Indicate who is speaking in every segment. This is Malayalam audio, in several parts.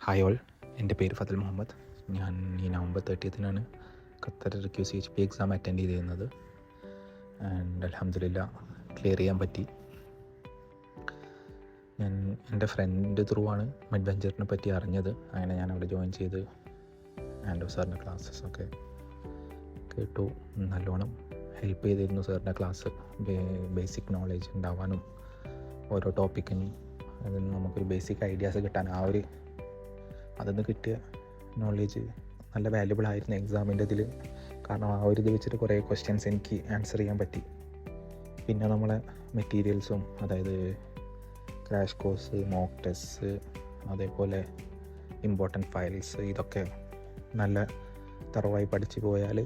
Speaker 1: ഹായ് ഓൾ, എൻ്റെ പേര് ഫതൽ മുഹമ്മദ്. ഞാൻ ഈ November 30 Qatar QCHP exam attend ചെയ്തിരുന്നത്. ആൻഡ് അൽഹംദുലില്ലാ ക്ലിയർ ചെയ്യാൻ പറ്റി. ഞാൻ എൻ്റെ ഫ്രണ്ട് ത്രൂ ആണ് മിഡ് വെഞ്ചറിനെ പറ്റി അറിഞ്ഞത്. അങ്ങനെ ഞാൻ അവിടെ ജോയിൻ ചെയ്ത് ആൻഡോ സാറിൻ്റെ ക്ലാസ്സസൊക്കെ കേട്ടു. നല്ലോണം ഹെൽപ്പ് ചെയ്തിരുന്നു സാറിൻ്റെ ക്ലാസ്. ബേസിക് നോളേജ് ഉണ്ടാവാനും ഓരോ ടോപ്പിക്കിനും അതിന് നമുക്കൊരു ബേസിക് ഐഡിയാസ് കിട്ടാൻ അതിൽ നിന്ന് കിട്ടിയ നോളേജ് നല്ല വാല്യുബിൾ ആയിരുന്നു എക്സാമിൻ്റെ ഇതിൽ. കാരണം ആ ഒരു ഇത് വെച്ചിട്ട് കുറേ ക്വസ്റ്റ്യൻസ് എനിക്ക് ആൻസർ ചെയ്യാൻ പറ്റി. പിന്നെ നമ്മളെ മെറ്റീരിയൽസും, അതായത് ക്രാഷ് കോഴ്സ്, മോക്ക് ടെസ്റ്റ്, അതേപോലെ ഇമ്പോർട്ടൻറ്റ് ഫയൽസ്, ഇതൊക്കെ നല്ല തറവായി പഠിച്ചു പോയാൽ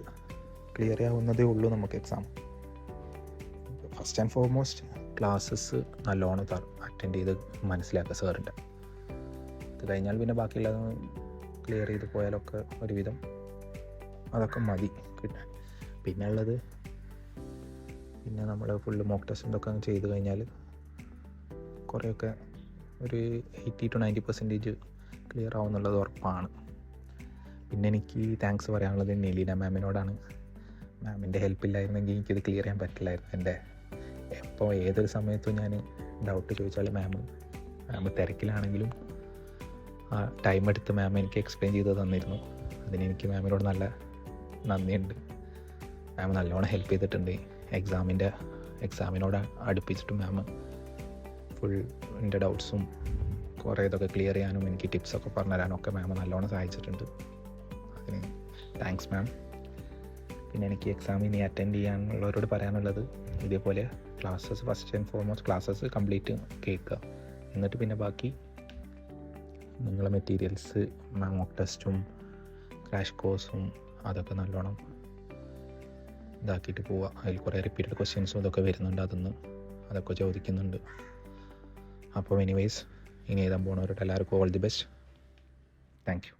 Speaker 1: ക്ലിയർ ആവുന്നതേ ഉള്ളൂ നമുക്ക് exam. First and foremost classes നല്ലോണം അറ്റൻഡ് ചെയ്ത് മനസ്സിലാക്കുക സാറിൻ്റെ. അത് കഴിഞ്ഞാൽ പിന്നെ ബാക്കിയുള്ളത് ക്ലിയർ ചെയ്ത് പോയാലൊക്കെ ഒരുവിധം അതൊക്കെ മതി കിട്ടാൻ. പിന്നെ ഉള്ളത് നമ്മൾ ഫുള്ള് മോക്ക് ടെസ്റ്റ് ഇതൊക്കെ ചെയ്ത് കഴിഞ്ഞാൽ കുറേയൊക്കെ ഒരു 80-90% ക്ലിയർ ആവുമെന്നുള്ളത് ഉറപ്പാണ്. പിന്നെ എനിക്ക് താങ്ക്സ് പറയാനുള്ളത് നെലീന മാമിനോടാണ്. മാമിൻ്റെ ഹെൽപ്പില്ലായിരുന്നെങ്കിൽ എനിക്കിത് ക്ലിയർ ചെയ്യാൻ പറ്റില്ലായിരുന്നു. എപ്പോൾ ഏതൊരു സമയത്തും ഞാൻ ഡൗട്ട് ചോദിച്ചാൽ മാം തിരക്കിലാണെങ്കിലും ആ ടൈം എടുത്ത് മാം എനിക്ക് എക്സ്പ്ലെയിൻ ചെയ്ത് തന്നിരുന്നു. അതിനെനിക്ക് മാമിനോട് നല്ല നന്ദിയുണ്ട്. മാം നല്ലോണം ഹെൽപ്പ് ചെയ്തിട്ടുണ്ട്. എക്സാമിനോട് അടുപ്പിച്ചിട്ട് മാം ഫുൾ എൻ്റെ ഡൗട്ട്സും കുറേ ഇതൊക്കെ ക്ലിയർ ചെയ്യാനും എനിക്ക് ടിപ്സൊക്കെ പറഞ്ഞു തരാനും ഒക്കെ മാം നല്ലോണം സഹായിച്ചിട്ടുണ്ട്. അതിന് താങ്ക്സ് മാം. പിന്നെ എനിക്ക് എക്സാം ഇനി അറ്റൻഡ് ചെയ്യാനുള്ളവരോട് പറയാനുള്ളത്, ഇതേപോലെ classes first and foremost classes complete കേൾക്കുക. എന്നിട്ട് പിന്നെ ബാക്കി നിങ്ങളെ മെറ്റീരിയൽസ്, മോക്ക് ടെസ്റ്റും ക്രാഷ് കോഴ്സും അതൊക്കെ നല്ലോണം ഇതാക്കിയിട്ട് പോവുക. അതിൽ കുറേ റിപ്പീറ്റഡ് ക്വസ്റ്റ്യൻസും ഇതൊക്കെ വരുന്നുണ്ട്, അതൊക്കെ ചോദിക്കുന്നുണ്ട്. അപ്പോൾ എനിവേസ് ഇനി എഴുതാൻ പോകുന്നവരോട് എല്ലാവർക്കും all the best. Thank you.